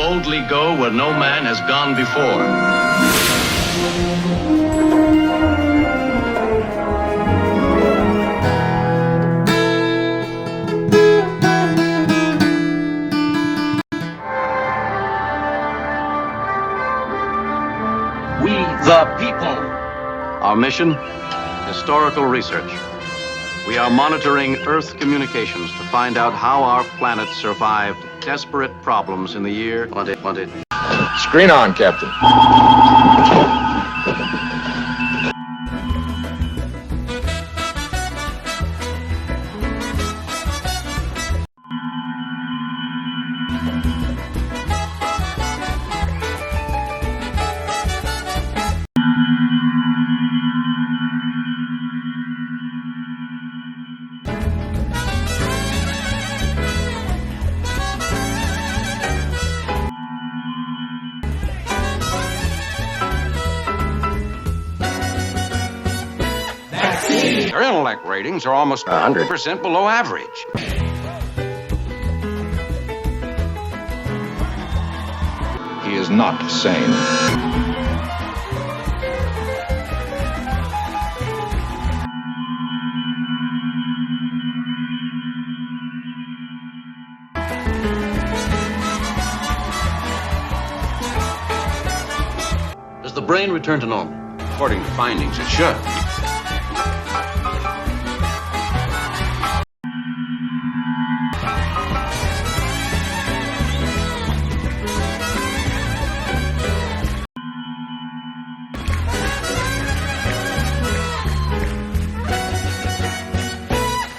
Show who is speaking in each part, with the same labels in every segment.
Speaker 1: boldly go where no man has gone before. We the people. Our mission? Historical research. We are monitoring Earth communications to find out how our planet survived desperate problems in the year 2020.
Speaker 2: Screen on, Captain.
Speaker 3: Their intellect ratings are almost 100% below average.
Speaker 2: He is not sane.
Speaker 1: Does the brain return to normal?
Speaker 3: According to findings, it should.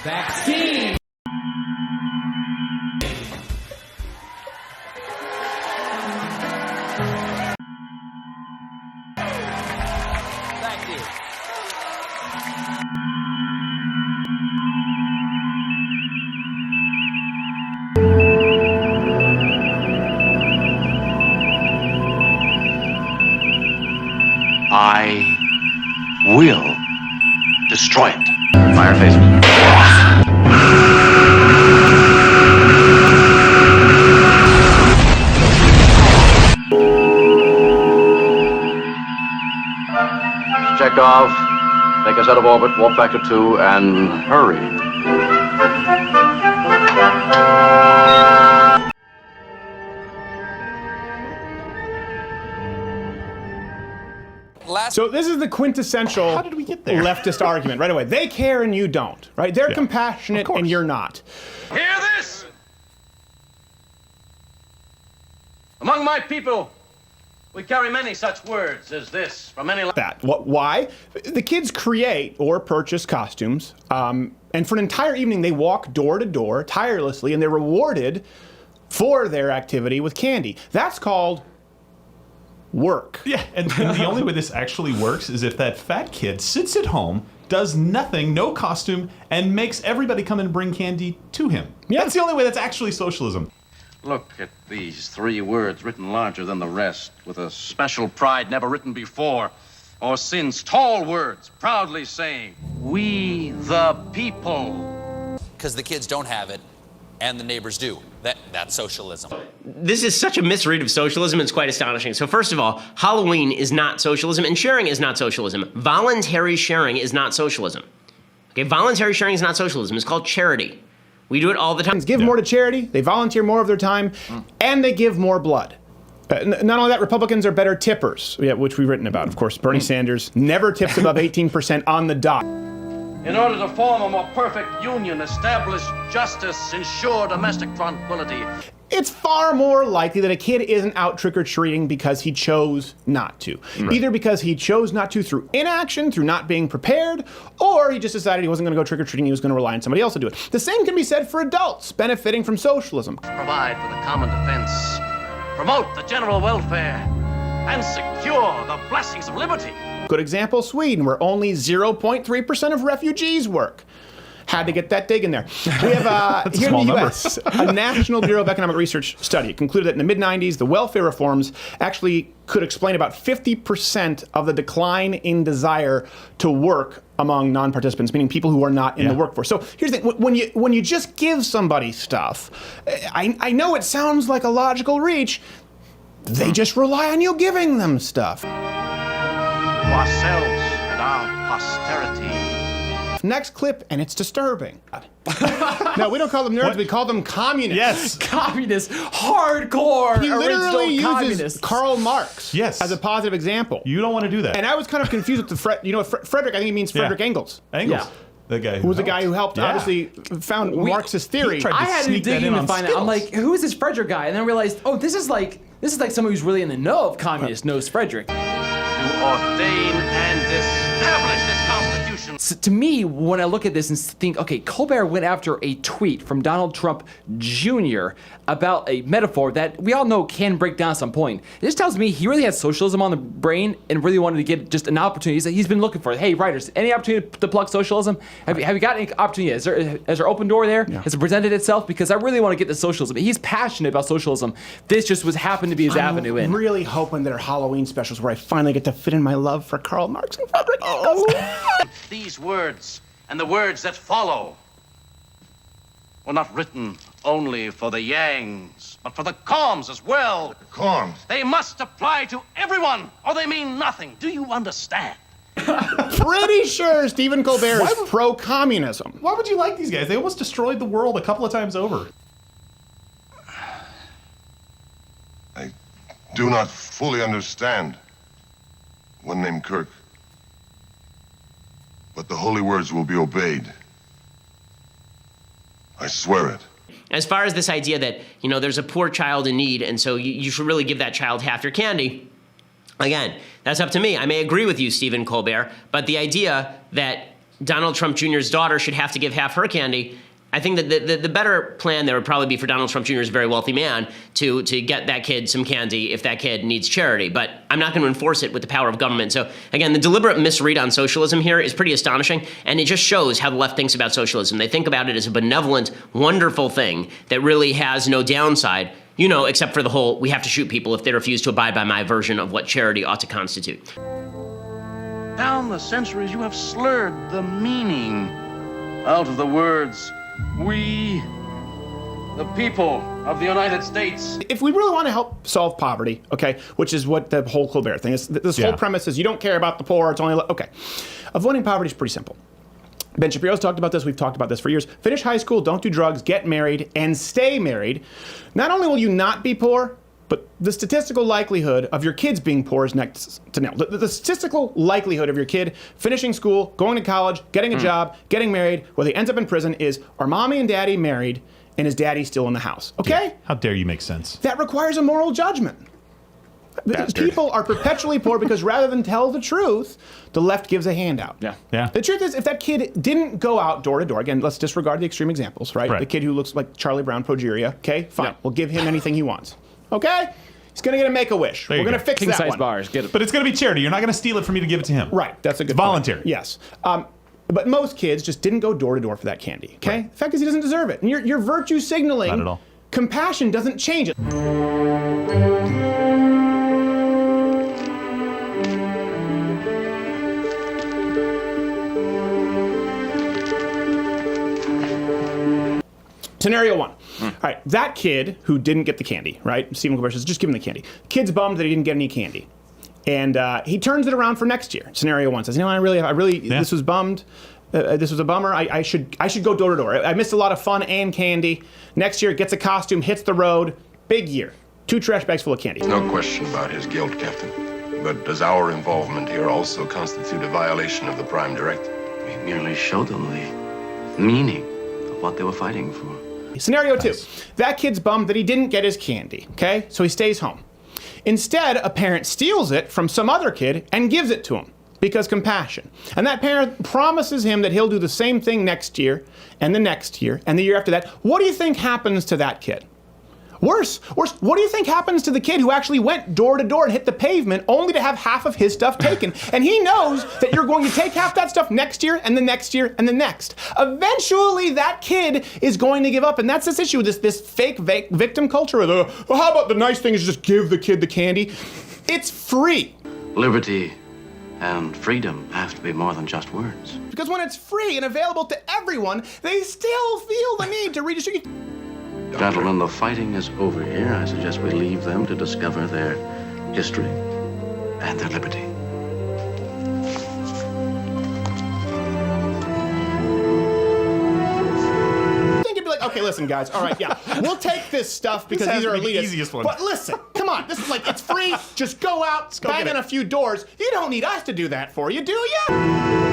Speaker 4: Vaccine! Thank you.
Speaker 1: I will destroy it. Fire phases. Check off. Take us out of orbit. Warp factor 2 and hurry.
Speaker 5: So this is the quintessential
Speaker 6: How did we get there?
Speaker 5: leftist argument right away. They care and you don't, right? They're compassionate and you're not.
Speaker 1: Hear this! Among my people, we carry many such words as this from many...
Speaker 5: Why? The kids create or purchase costumes, and for an entire evening they walk door to door tirelessly, and they're rewarded for their activity with candy. That's called work.
Speaker 6: Yeah, and the only way this actually works is if that fat kid sits at home, does nothing, no costume, and makes everybody come and bring candy to him.
Speaker 5: Yeah.
Speaker 6: That's the only way that's actually socialism.
Speaker 1: Look at these 3 words written larger than the rest, with a special pride never written before or since. Tall words, proudly saying, "We the people."
Speaker 7: Because the kids don't have it, and the neighbors do. That's socialism.
Speaker 8: This is such a misread of socialism, it's quite astonishing. So first of all, Halloween is not socialism, and sharing is not socialism. Voluntary sharing is not socialism. Okay, voluntary sharing is not socialism. It's called charity. We do it all the time.
Speaker 5: Give more to charity, they volunteer more of their time, and they give more blood. Not only that, Republicans are better tippers, which we've written about, of course. Bernie Sanders never tips above 18% on the dot.
Speaker 1: In order to form a more perfect union, establish justice, ensure domestic tranquility.
Speaker 5: It's far more likely that a kid isn't out trick-or-treating because he chose not to. Right. Either because he chose not to through inaction, through not being prepared, or he just decided he wasn't going to go trick-or-treating, he was going to rely on somebody else to do it. The same can be said for adults benefiting from socialism.
Speaker 1: Provide for the common defense, promote the general welfare, and secure the blessings of liberty.
Speaker 5: Good example, Sweden, where only 0.3% of refugees work. Had to get that dig in there. We have, here in the U.S., a National Bureau of Economic Research study. It concluded that in the mid-90s, the welfare reforms actually could explain about 50% of the decline in desire to work among non-participants, meaning people who are not in the workforce. So here's the thing, when you just give somebody stuff, I know it sounds like a logical reach, They just rely on you giving them stuff.
Speaker 1: To ourselves and our posterity.
Speaker 5: Next clip, and it's disturbing. No, we don't call them nerds,
Speaker 6: What?
Speaker 5: we call them communists.
Speaker 6: Yes.
Speaker 4: Communist, hardcore,
Speaker 5: He literally
Speaker 4: original
Speaker 5: uses
Speaker 4: communists.
Speaker 5: Karl Marx
Speaker 6: Yes.
Speaker 5: as a positive example.
Speaker 6: You don't want to do that.
Speaker 5: And I was kind of confused with the Frederick, I think he means Frederick Engels.
Speaker 6: Engels.
Speaker 4: Yeah.
Speaker 6: The guy
Speaker 5: Who was the guy who helped,
Speaker 6: Yeah.
Speaker 5: obviously, found Marxist theory.
Speaker 6: tried to
Speaker 4: I had to
Speaker 6: sneak that
Speaker 4: dig
Speaker 6: in
Speaker 4: in
Speaker 6: on
Speaker 4: and find out. I'm
Speaker 6: Skittles.
Speaker 4: like, who is this Frederick guy? And then I realized, oh, this is like someone who's really in the know of communists knows Frederick.
Speaker 1: To ordain and establish this Constitution.
Speaker 4: So to me, when I look at this and think, okay, Colbert went after a tweet from Donald Trump Jr. about a metaphor that we all know can break down at some point. This tells me he really had socialism on the brain and really wanted to get just an opportunity that he's been looking for. Hey, writers, any opportunity to plug socialism? Have you got any opportunity? Is there open door there?
Speaker 5: Yeah.
Speaker 4: Has it presented itself? Because I really want to get to socialism. He's passionate about socialism. This just happened to be his avenue in.
Speaker 5: I'm really hoping that our Halloween specials where I finally get to fit in my love for Karl Marx and Frederick Engels.
Speaker 1: These words and the words that follow were not written only for the Yangs, but for the Calms as well.
Speaker 2: Calms.
Speaker 1: They must apply to everyone, or they mean nothing. Do you understand?
Speaker 5: Pretty sure Stephen Colbert is pro-communism.
Speaker 6: Why would you like these guys? They almost destroyed the world a couple of times over.
Speaker 9: I do not fully understand one named Kirk, but the holy words will be obeyed. I swear it.
Speaker 8: As far as this idea that, there's a poor child in need, and so you should really give that child half your candy, again, that's up to me. I may agree with you, Stephen Colbert, but the idea that Donald Trump Jr.'s daughter should have to give half her candy, I think that the better plan there would probably be for Donald Trump Jr.'s very wealthy man to get that kid some candy if that kid needs charity. But I'm not going to enforce it with the power of government. So again, the deliberate misread on socialism here is pretty astonishing, and it just shows how the left thinks about socialism. They think about it as a benevolent, wonderful thing that really has no downside, except for the whole, we have to shoot people if they refuse to abide by my version of what charity ought to constitute.
Speaker 1: Down the centuries, you have slurred the meaning out of the words, we, the people of the United States.
Speaker 5: If we really want to help solve poverty, okay, which is what the whole Colbert thing is, this whole premise is you don't care about the poor, it's only, okay. Avoiding poverty is pretty simple. Ben Shapiro's talked about this, we've talked about this for years. Finish high school, don't do drugs, get married, and stay married. Not only will you not be poor, but the statistical likelihood of your kids being poor is next to nil. The statistical likelihood of your kid finishing school, going to college, getting a job, getting married, whether he ends up in prison is, are mommy and daddy married and is daddy still in the house? Okay?
Speaker 6: Yeah. How dare you make sense?
Speaker 5: That requires a moral judgment.
Speaker 6: Bastard.
Speaker 5: People are perpetually poor because rather than tell the truth, the left gives a handout.
Speaker 6: Yeah.
Speaker 5: The truth is, if that kid didn't go out door to door, again, let's disregard the extreme examples, right? The kid who looks like Charlie Brown progeria, okay, fine.
Speaker 6: Yeah.
Speaker 5: We'll give him anything he wants. Okay? He's gonna get a Make-A-Wish.
Speaker 6: There
Speaker 5: We're
Speaker 6: you
Speaker 5: gonna
Speaker 6: go.
Speaker 5: fix
Speaker 4: King
Speaker 5: that
Speaker 4: size
Speaker 5: one.
Speaker 4: bars, get it.
Speaker 6: But it's going to be charity. You're not going to steal it from me to give it to him.
Speaker 5: Right, that's a good
Speaker 6: Voluntary.
Speaker 5: point. Yes. But most kids just didn't go door to door for that candy, okay?
Speaker 6: Right.
Speaker 5: The fact is he doesn't deserve it. And you're virtue signaling.
Speaker 6: Not at all.
Speaker 5: Compassion doesn't change it. Scenario one. All right, that kid who didn't get the candy, right? Stephen Colbert says, just give him the candy. Kid's bummed that he didn't get any candy. And he turns it around for next year. Scenario one says, I really, this was bummed. This was a bummer. I should go door to door. I missed a lot of fun and candy. Next year, gets a costume, hits the road. Big year. 2 trash bags full of candy.
Speaker 9: No question about his guilt, Captain. But does our involvement here also constitute a violation of the Prime Directive?
Speaker 1: We merely showed them the meaning of what they were fighting for.
Speaker 5: Scenario 2. That kid's bummed that he didn't get his candy, okay? So he stays home. Instead, a parent steals it from some other kid and gives it to him because compassion. And that parent promises him that he'll do the same thing next year and the next year and the year after that. What do you think happens to that kid? Worse, what do you think happens to the kid who actually went door to door and hit the pavement only to have half of his stuff taken? And he knows that you're going to take half that stuff next year and the next year and the next. Eventually, that kid is going to give up. And that's this issue, this fake victim culture. Well, how about the nice thing is just give the kid the candy? It's free.
Speaker 1: Liberty and freedom have to be more than just words.
Speaker 5: Because when it's free and available to everyone, they still feel the need to redistribute.
Speaker 1: Gentlemen, the fighting is over here. I suggest we leave them to discover their history and their liberty.
Speaker 5: Okay, listen, guys. All right, yeah, we'll take this stuff because
Speaker 6: This has
Speaker 5: these are
Speaker 6: to be the
Speaker 5: elitists.
Speaker 6: easiest one.
Speaker 5: But listen, come on, this is like it's free. Just go out,
Speaker 6: go
Speaker 5: bang
Speaker 6: get
Speaker 5: on
Speaker 6: it.
Speaker 5: a few doors. You don't need us to do that for you, do you?